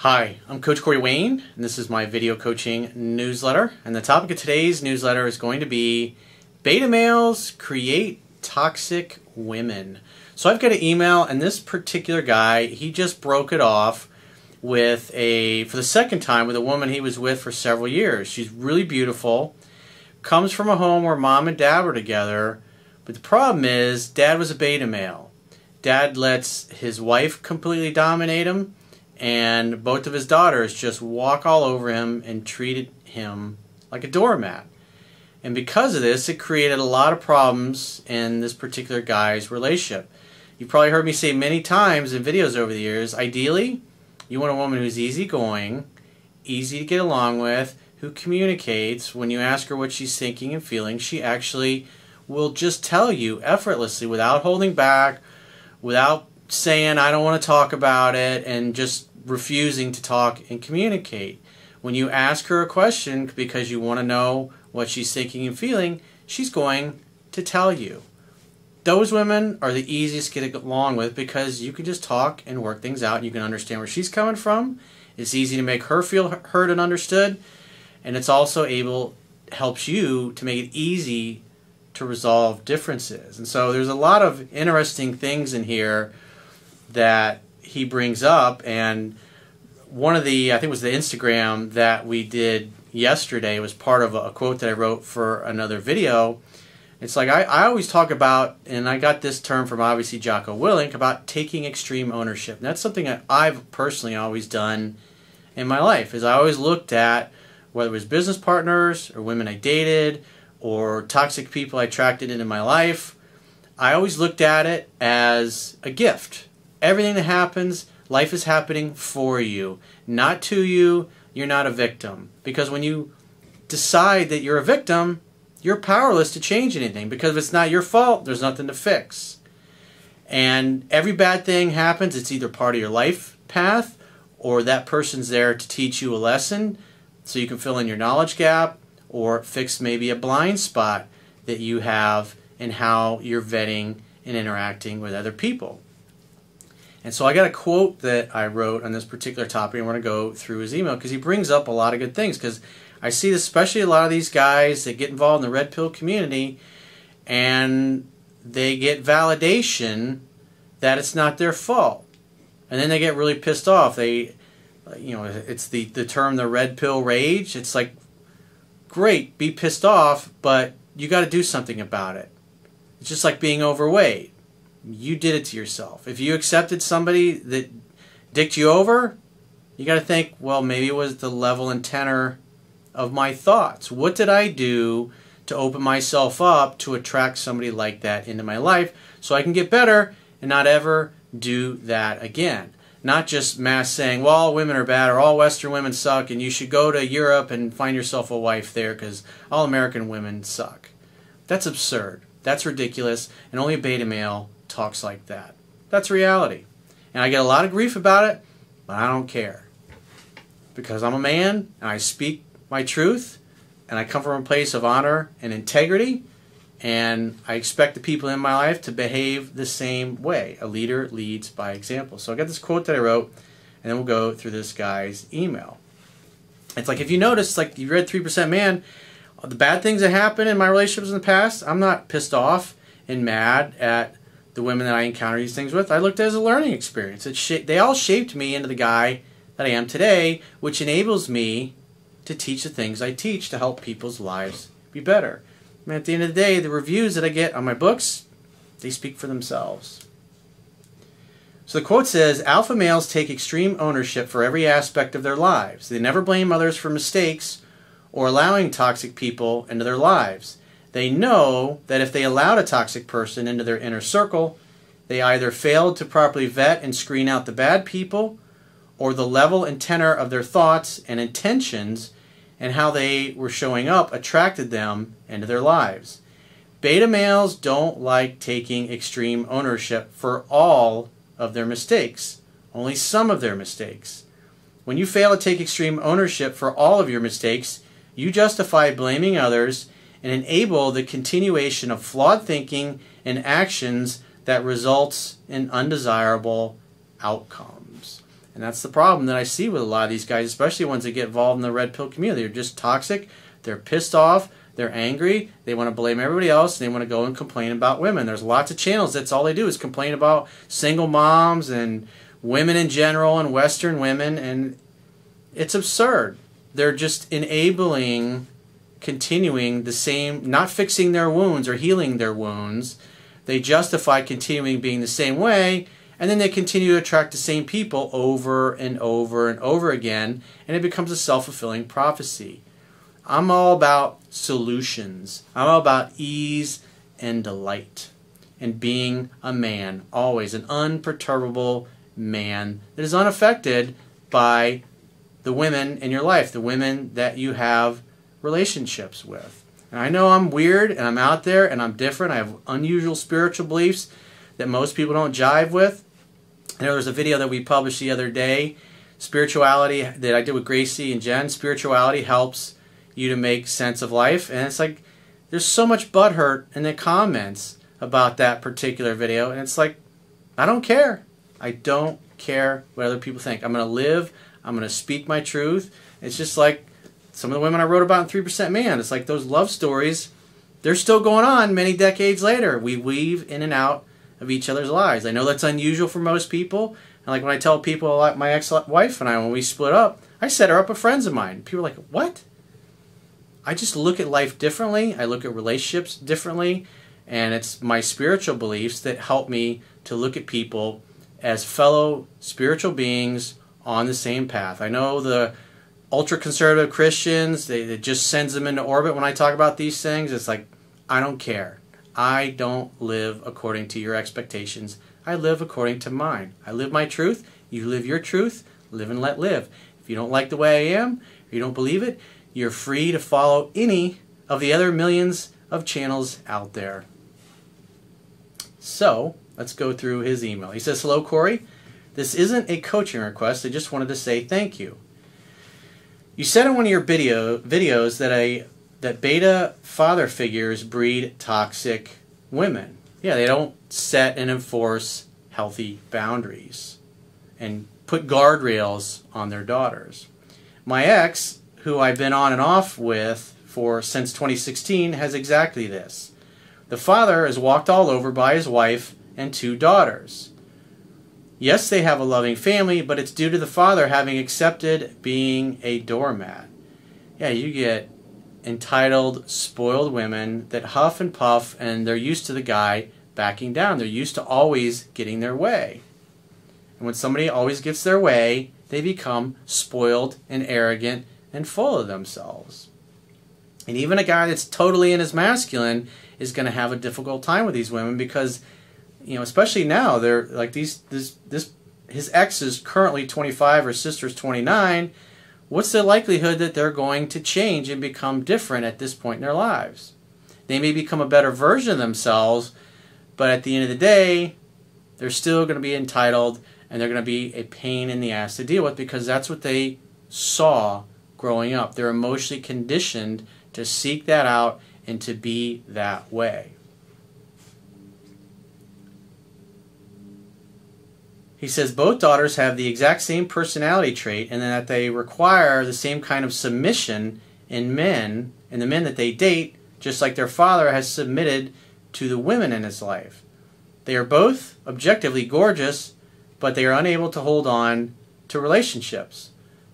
Hi, I'm Coach Corey Wayne, and this is my video coaching newsletter. And the topic of today's newsletter is going to be beta males create toxic women. So I've got an email, and this particular guy, he just broke it off with for the second time with a woman he was with for several years. She's really beautiful, comes from a home where mom and dad were together, but the problem is dad was a beta male. Dad lets his wife completely dominate him, and both of his daughters just walk all over him and treated him like a doormat. And because of this, it created a lot of problems in this particular guy's relationship. You've probably heard me say many times in videos over the years, ideally, you want a woman who's easygoing, easy to get along with, who communicates. When you ask her what she's thinking and feeling, she actually will just tell you effortlessly without holding back, without saying, I don't want to talk about it, and just refusing to talk and communicate. When you ask her a question because you want to know what she's thinking and feeling, she's going to tell you. Those women are the easiest to get along with because you can just talk and work things out. You can understand where she's coming from. It's easy to make her feel heard and understood, and it's also helps you to make it easy to resolve differences. And so there's a lot of interesting things in here that he brings up, and one of the, I think it was the Instagram that we did yesterday, was part of a quote that I wrote for another video. It's like I always talk about, and I got this term from obviously Jocko Willink, about taking extreme ownership. And that's something that I've personally always done in my life, is I always looked at, whether it was business partners or women I dated or toxic people I attracted into my life, I always looked at it as a gift. Everything that happens, life is happening for you, not to you. You're not a victim. Because when you decide that you're a victim, you're powerless to change anything. Because if it's not your fault, there's nothing to fix. And every bad thing happens, it's either part of your life path, or that person's there to teach you a lesson so you can fill in your knowledge gap, or fix maybe a blind spot that you have in how you're vetting and interacting with other people. And so I got a quote that I wrote on this particular topic, and we're going to go through his email because he brings up a lot of good things. Because I see this, especially a lot of these guys that get involved in the red pill community, and they get validation that it's not their fault. And then they get really pissed off. It's the term the red pill rage. It's like, great, be pissed off, but you got to do something about it. It's just like being overweight. You did it to yourself. If you accepted somebody that dicked you over, you got to think, well, maybe it was the level and tenor of my thoughts. What did I do to open myself up to attract somebody like that into my life so I can get better and not ever do that again? Not just mass saying, well, all women are bad, or all Western women suck, and you should go to Europe and find yourself a wife there because all American women suck. That's absurd. That's ridiculous, and only a beta male talks like that. That's reality. And I get a lot of grief about it, but I don't care. Because I'm a man, and I speak my truth, and I come from a place of honor and integrity, and I expect the people in my life to behave the same way. A leader leads by example. So I got this quote that I wrote, and then we'll go through this guy's email. It's like, if you notice, like you read 3% Man, the bad things that happened in my relationships in the past, I'm not pissed off and mad at the women that I encounter these things with. I looked at it as a learning experience. They all shaped me into the guy that I am today, which enables me to teach the things I teach to help people's lives be better. And at the end of the day, the reviews that I get on my books, they speak for themselves. So the quote says, alpha males take extreme ownership for every aspect of their lives. They never blame others for mistakes or allowing toxic people into their lives. They know that if they allowed a toxic person into their inner circle, they either failed to properly vet and screen out the bad people, or the level and tenor of their thoughts and intentions and how they were showing up attracted them into their lives. Beta males don't like taking extreme ownership for all of their mistakes, only some of their mistakes. When you fail to take extreme ownership for all of your mistakes, you justify blaming others and enable the continuation of flawed thinking and actions that results in undesirable outcomes. And that's the problem that I see with a lot of these guys, especially ones that get involved in the red pill community. They're just toxic, they're pissed off, they're angry, they want to blame everybody else, and they want to go and complain about women. There's lots of channels, that's all they do is complain about single moms and women in general and Western women, and it's absurd. They're just enabling, continuing the same, not fixing their wounds or healing their wounds. They justify continuing being the same way, and then they continue to attract the same people over and over and over again, and it becomes a self-fulfilling prophecy. I'm all about solutions. I'm all about ease and delight, and being a man, always an unperturbable man that is unaffected by the women in your life, the women that you have relationships with. And I know I'm weird, and I'm out there, and I'm different. I have unusual spiritual beliefs that most people don't jive with. And there was a video that we published the other day, spirituality, that I did with Gracie and Jen. Spirituality helps you to make sense of life. And it's like, there's so much butthurt in the comments about that particular video. And it's like, I don't care. I don't care what other people think. I'm going to live. I'm going to speak my truth. It's just like some of the women I wrote about in 3% Man. It's like those love stories, they're still going on many decades later. We weave in and out of each other's lives. I know that's unusual for most people. And like when I tell people, like my ex-wife and I, when we split up, I set her up with friends of mine. People are like, what? I just look at life differently. I look at relationships differently. And it's my spiritual beliefs that help me to look at people as fellow spiritual beings on the same path. I know the ultra-conservative Christians, it just sends them into orbit when I talk about these things. It's like, I don't care. I don't live according to your expectations. I live according to mine. I live my truth. You live your truth. Live and let live. If you don't like the way I am, or you don't believe it, you're free to follow any of the other millions of channels out there. So, let's go through his email. He says, hello, Corey. This isn't a coaching request. I just wanted to say thank you. You said in one of your videos that beta father figures breed toxic women. Yeah, they don't set and enforce healthy boundaries and put guardrails on their daughters. My ex, who I've been on and off with since 2016, has exactly this. The father is walked all over by his wife and 2 daughters. Yes, they have a loving family, but it's due to the father having accepted being a doormat. Yeah, you get entitled, spoiled women that huff and puff, and they're used to the guy backing down. They're used to always getting their way. And when somebody always gets their way, they become spoiled and arrogant and full of themselves. And even a guy that's totally in his masculine is going to have a difficult time with these women because, you know, especially now, they're like his ex is currently 25, her sister's 29. What's the likelihood that they're going to change and become different at this point in their lives? They may become a better version of themselves, but at the end of the day, they're still going to be entitled, and they're going to be a pain in the ass to deal with because that's what they saw growing up. They're emotionally conditioned to seek that out and to be that way. He says both daughters have the exact same personality trait and that they require the same kind of submission in men, and the men that they date, just like their father has submitted to the women in his life. They are both objectively gorgeous, but they are unable to hold on to relationships.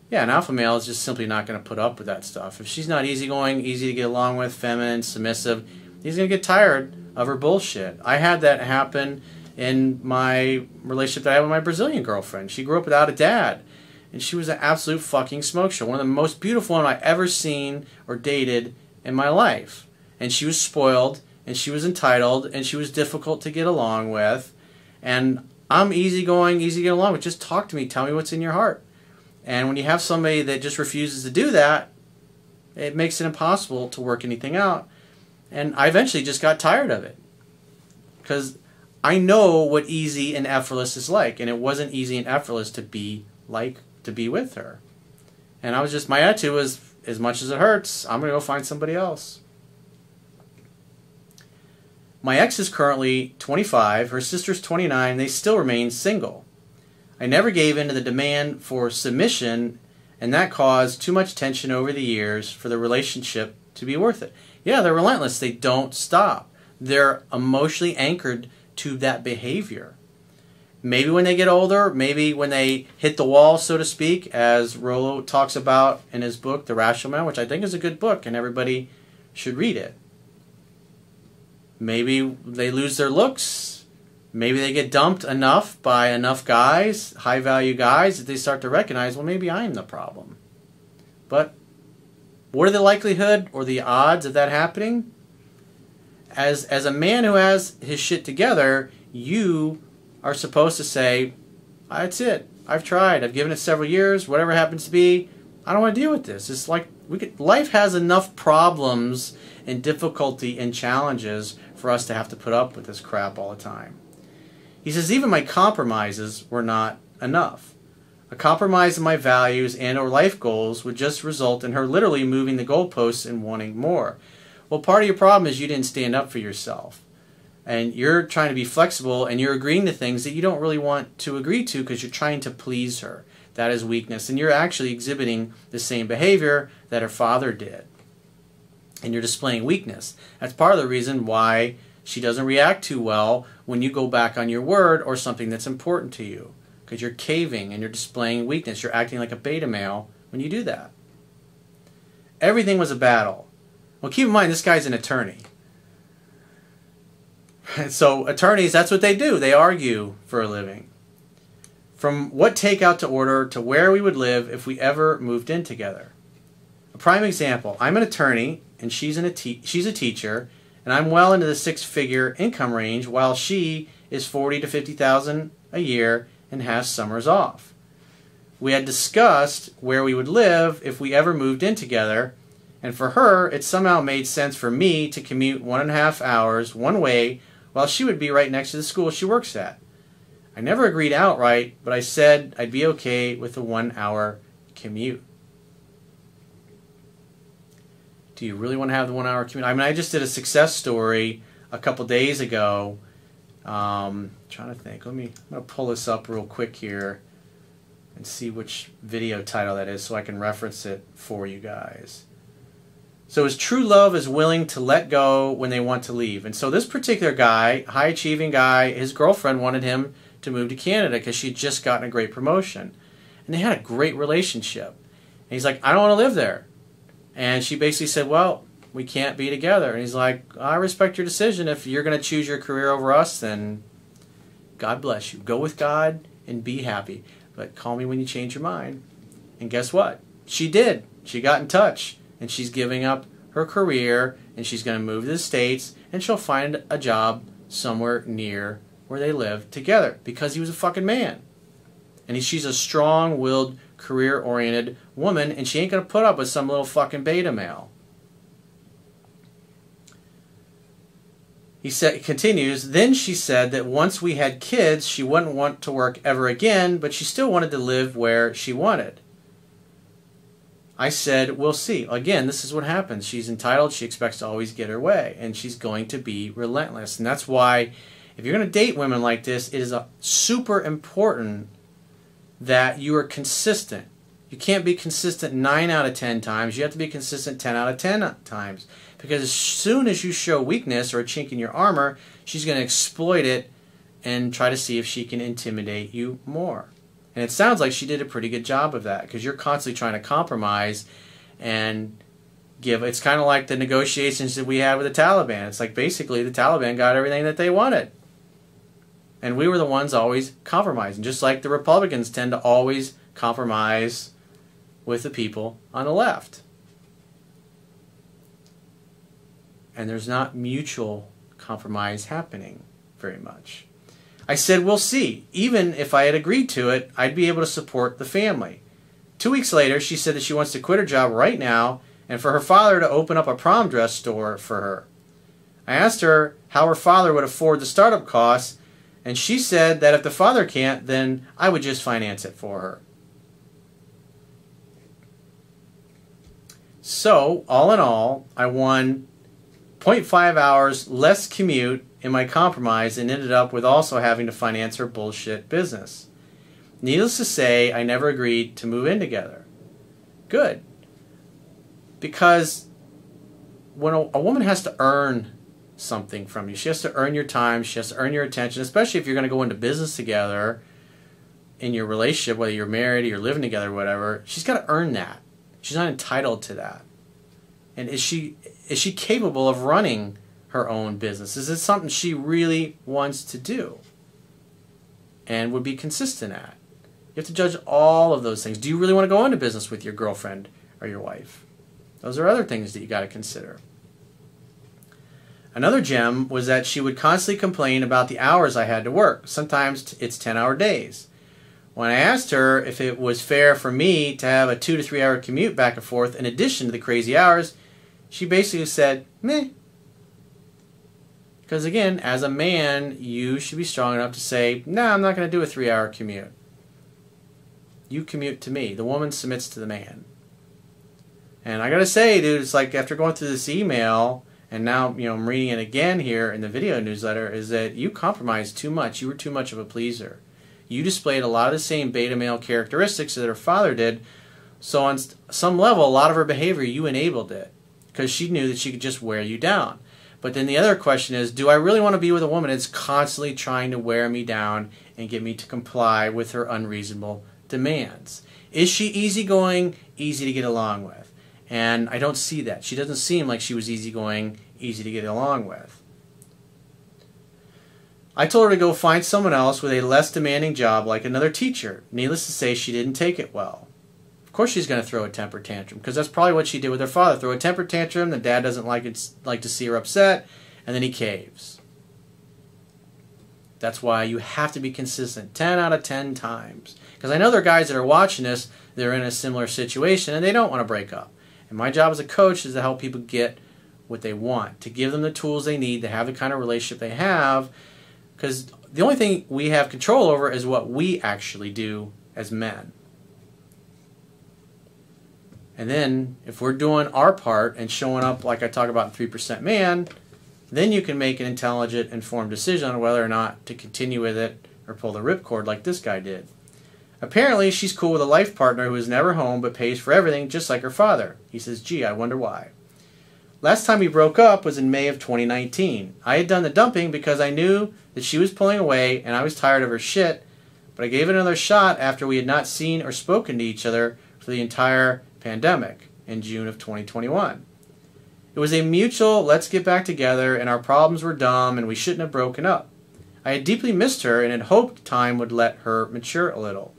Yeah, an alpha male is just simply not going to put up with that stuff. If she's not easygoing, easy to get along with, feminine, submissive, he's going to get tired of her bullshit. I had that happen in my relationship that I had with my Brazilian girlfriend. She grew up without a dad, and she was an absolute fucking smoke show. One of the most beautiful women I've ever seen or dated in my life. And she was spoiled, and she was entitled, and she was difficult to get along with. And I'm easygoing, easy to get along with. Just talk to me. Tell me what's in your heart. And when you have somebody that just refuses to do that, it makes it impossible to work anything out. And I eventually just got tired of it. Because I know what easy and effortless is like. And it wasn't easy and effortless to be with her. And I was just, my attitude was, as much as it hurts, I'm going to go find somebody else. My ex is currently 25, her sister's 29, and they still remain single. I never gave in to the demand for submission, and that caused too much tension over the years for the relationship to be worth it. Yeah, they're relentless. They don't stop. They're emotionally anchored to that behavior. Maybe when they get older, maybe when they hit the wall, so to speak, as Rollo talks about in his book, The Rational Man, which I think is a good book and everybody should read it. Maybe they lose their looks. Maybe they get dumped enough by enough guys, high-value guys, that they start to recognize, well, maybe I'm the problem. But what are the likelihood or the odds of that happening? As a man who has his shit together, you are supposed to say, that's it. I've tried. I've given it several years. Whatever happens to be, I don't want to deal with this. It's like life has enough problems and difficulty and challenges for us to have to put up with this crap all the time. He says, even my compromises were not enough. A compromise in my values and or life goals would just result in her literally moving the goalposts and wanting more. Well, part of your problem is you didn't stand up for yourself. And you're trying to be flexible and you're agreeing to things that you don't really want to agree to because you're trying to please her. That is weakness. And you're actually exhibiting the same behavior that her father did. And you're displaying weakness. That's part of the reason why she doesn't react too well when you go back on your word or something that's important to you. Because you're caving and you're displaying weakness. You're acting like a beta male when you do that. Everything was a battle. Well, keep in mind, this guy's an attorney. So attorneys, that's what they do. They argue for a living. From what takeout to order to where we would live if we ever moved in together. A prime example, I'm an attorney and she's a teacher, and I'm well into the six-figure income range while she is $40,000 to $50,000 a year and has summers off. We had discussed where we would live if we ever moved in together, and for her, it somehow made sense for me to commute 1.5 hours one way while she would be right next to the school she works at. I never agreed outright, but I said I'd be okay with a 1-hour commute. Do you really want to have the 1-hour commute? I mean, I just did a success story a couple days ago. Trying to think. I'm going to pull this up real quick here and see which video title that is so I can reference it for you guys. So his true love is willing to let go when they want to leave. And so this particular guy, high-achieving guy, his girlfriend wanted him to move to Canada because she'd just gotten a great promotion. And they had a great relationship. And he's like, I don't want to live there. And she basically said, well, we can't be together. And he's like, I respect your decision. If you're going to choose your career over us, then God bless you. Go with God and be happy. But call me when you change your mind. And guess what? She did. She got in touch. And she's giving up her career, and she's going to move to the States, and she'll find a job somewhere near where they live together because he was a fucking man. And she's a strong-willed, career-oriented woman, and she ain't going to put up with some little fucking beta male. He continues, then she said that once we had kids, she wouldn't want to work ever again, but she still wanted to live where she wanted. I said, we'll see. Again, this is what happens. She's entitled. She expects to always get her way. And she's going to be relentless. And that's why, if you're going to date women like this, it is super important that you are consistent. You can't be consistent 9 out of 10 times. You have to be consistent 10 out of 10 times. Because as soon as you show weakness or a chink in your armor, she's going to exploit it and try to see if she can intimidate you more. And it sounds like she did a pretty good job of that because you're constantly trying to compromise and give. It's kind of like the negotiations that we had with the Taliban. It's like basically the Taliban got everything that they wanted. And we were the ones always compromising, just like the Republicans tend to always compromise with the people on the left. And there's not mutual compromise happening very much. I said, we'll see. Even if I had agreed to it, I'd be able to support the family. 2 weeks later, she said that she wants to quit her job right now and for her father to open up a prom dress store for her. I asked her how her father would afford the startup costs, and she said that if the father can't, then I would just finance it for her. So, all in all, I won 0.5 hours less commute in my compromise and ended up with also having to finance her bullshit business. Needless to say, I never agreed to move in together. Good. Because when a woman has to earn something from you, she has to earn your time, she has to earn your attention, especially if you're going to go into business together in your relationship, whether you're married or you're living together or whatever, she's got to earn that. She's not entitled to that. And is she capable of running her own business? Is it something she really wants to do and would be consistent at? You have to judge all of those things. Do you really want to go into business with your girlfriend or your wife? Those are other things that you got to consider. Another gem was that she would constantly complain about the hours I had to work. Sometimes it's 10-hour days. When I asked her if it was fair for me to have a 2 to 3 hour commute back and forth in addition to the crazy hours, she basically said, meh. Because again, as a man, you should be strong enough to say, no, I'm not going to do a 3-hour commute. You commute to me. The woman submits to the man. And I got to say, dude, it's like after going through this email, and now, I'm reading it again here in the video newsletter, is that you compromised too much. You were too much of a pleaser. You displayed a lot of the same beta male characteristics that her father did. So on some level, a lot of her behavior, you enabled it. Because she knew that she could just wear you down. But then the other question is, do I really want to be with a woman that's constantly trying to wear me down and get me to comply with her unreasonable demands? Is she easygoing, easy to get along with? And I don't see that. She doesn't seem like she was easygoing, easy to get along with. I told her to go find someone else with a less demanding job like another teacher. Needless to say, she didn't take it well. Of course she's going to throw a temper tantrum, because that's probably what she did with her father. Throw a temper tantrum, the dad doesn't like to see her upset, and then he caves. That's why you have to be consistent 10 out of 10 times. Because I know there are guys that are watching this, they're in a similar situation, and they don't want to break up. And my job as a coach is to help people get what they want, to give them the tools they need to have the kind of relationship they have, because the only thing we have control over is what we actually do as men. And then, if we're doing our part and showing up like I talk about in 3% Man, then you can make an intelligent, informed decision on whether or not to continue with it or pull the ripcord like this guy did. Apparently, she's cool with a life partner who is never home but pays for everything just like her father. He says, gee, I wonder why. Last time we broke up was in May of 2019. I had done the dumping because I knew that she was pulling away and I was tired of her shit, but I gave it another shot after we had not seen or spoken to each other for the entire pandemic in June of 2021. It was a mutual let's get back together and our problems were dumb and we shouldn't have broken up. I had deeply missed her and had hoped time would let her mature a little.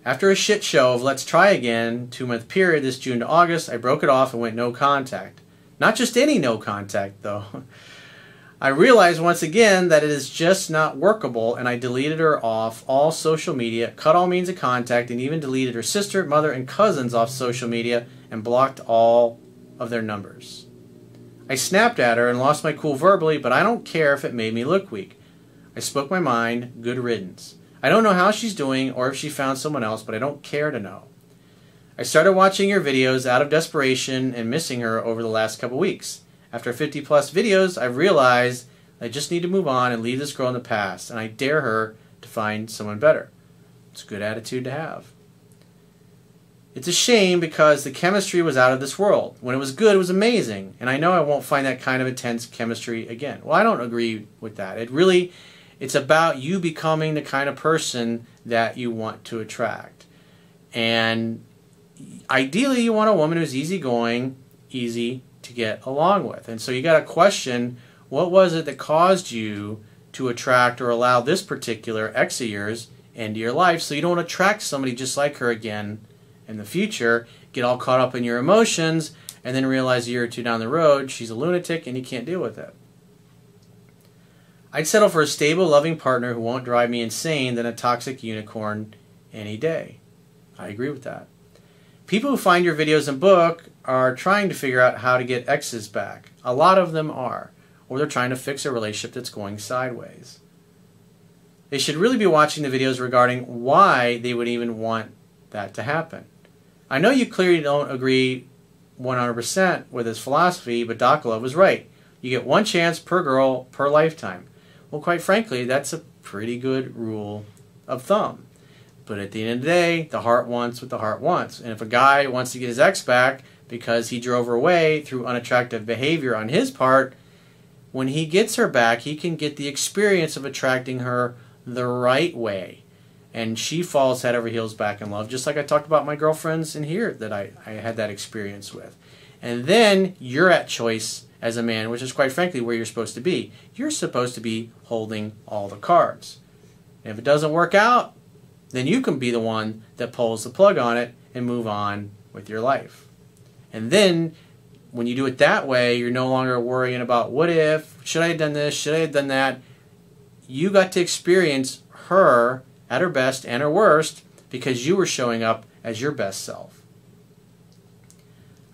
After a shit show of let's try again 2-month period this June to August, I broke it off and went no contact. Not just any no contact though. I realized once again that it is just not workable, and I deleted her off all social media, cut all means of contact, and even deleted her sister, mother, and cousins off social media and blocked all of their numbers. I snapped at her and lost my cool verbally, but I don't care if it made me look weak. I spoke my mind, good riddance. I don't know how she's doing or if she found someone else, but I don't care to know. I started watching your videos out of desperation and missing her over the last couple weeks. After 50 plus videos, I've realized I just need to move on and leave this girl in the past, and I dare her to find someone better. It's a good attitude to have. It's a shame because the chemistry was out of this world. When it was good, it was amazing, and I know I won't find that kind of intense chemistry again. Well, I don't agree with that. It's about you becoming the kind of person that you want to attract. And ideally, you want a woman who's easygoing, easy to get along with. And so you got to question, what was it that caused you to attract or allow this particular ex of yours into your life, so you don't attract somebody just like her again in the future, get all caught up in your emotions, and then realize a year or two down the road she's a lunatic and you can't deal with it. I'd settle for a stable, loving partner who won't drive me insane than a toxic unicorn any day. I agree with that. People who find your videos and book are trying to figure out how to get exes back. A lot of them are. Or they're trying to fix a relationship that's going sideways. They should really be watching the videos regarding why they would even want that to happen. I know you clearly don't agree 100% with his philosophy, but Doc Love was right. You get one chance per girl per lifetime. Well, quite frankly, that's a pretty good rule of thumb. But at the end of the day, the heart wants what the heart wants. And if a guy wants to get his ex back because he drove her away through unattractive behavior on his part, when he gets her back, he can get the experience of attracting her the right way. And she falls head over heels back in love, just like I talked about my girlfriends in here that I had that experience with. And then you're at choice as a man, which is quite frankly where you're supposed to be. You're supposed to be holding all the cards. And if it doesn't work out, then you can be the one that pulls the plug on it and move on with your life. And then when you do it that way, you're no longer worrying about what if, should I have done this, should I have done that. You got to experience her at her best and her worst because you were showing up as your best self.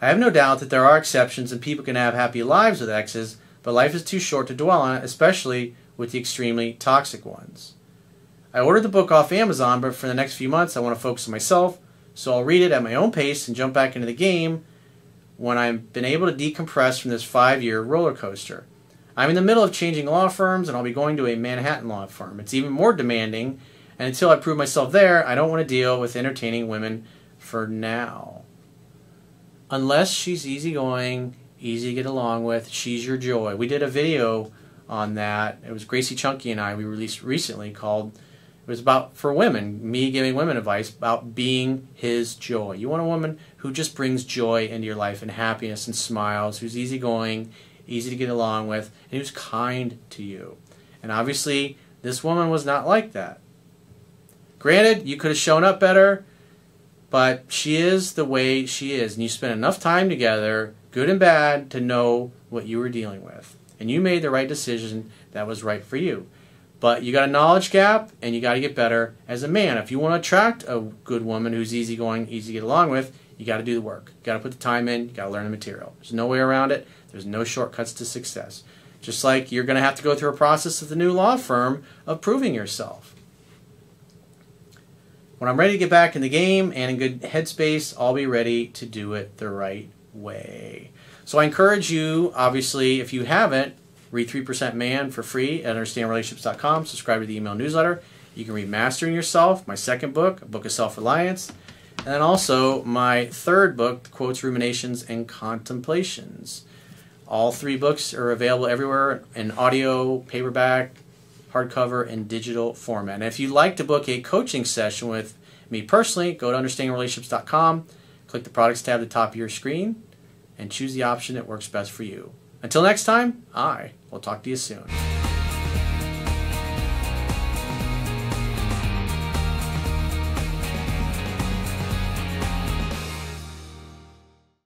I have no doubt that there are exceptions and people can have happy lives with exes, but life is too short to dwell on it, especially with the extremely toxic ones. I ordered the book off Amazon, but for the next few months I want to focus on myself, so I'll read it at my own pace and jump back into the game when I've been able to decompress from this 5-year roller coaster. I'm in the middle of changing law firms, and I'll be going to a Manhattan law firm. It's even more demanding, and until I prove myself there, I don't want to deal with entertaining women for now. Unless she's easygoing, easy to get along with, she's your joy. We did a video on that. It was Gracie Chunky and I, we released recently, called, it was about, for women, me giving women advice about being his joy. You want a woman who just brings joy into your life and happiness and smiles, who's easygoing, easy to get along with, and who's kind to you. And obviously, this woman was not like that. Granted, you could have shown up better, but she is the way she is. And you spent enough time together, good and bad, to know what you were dealing with. And you made the right decision that was right for you. But you got a knowledge gap, and you got to get better as a man. If you want to attract a good woman who's easygoing, easy to get along with, you got to do the work. You got to put the time in. You got to learn the material. There's no way around it. There's no shortcuts to success. Just like you're going to have to go through a process of the new law firm of proving yourself. When I'm ready to get back in the game and in good headspace, I'll be ready to do it the right way. So I encourage you, obviously, if you haven't, read 3% Man for free at understandrelationships.com. Subscribe to the email newsletter. You can read Mastering Yourself, my second book, A Book of Self-Reliance, and then also my third book, Quotes, Ruminations, and Contemplations. All 3 books are available everywhere in audio, paperback, hardcover, and digital format. And if you'd like to book a coaching session with me personally, go to understandingrelationships.com, click the products tab at the top of your screen, and choose the option that works best for you. Until next time, I will talk to you soon.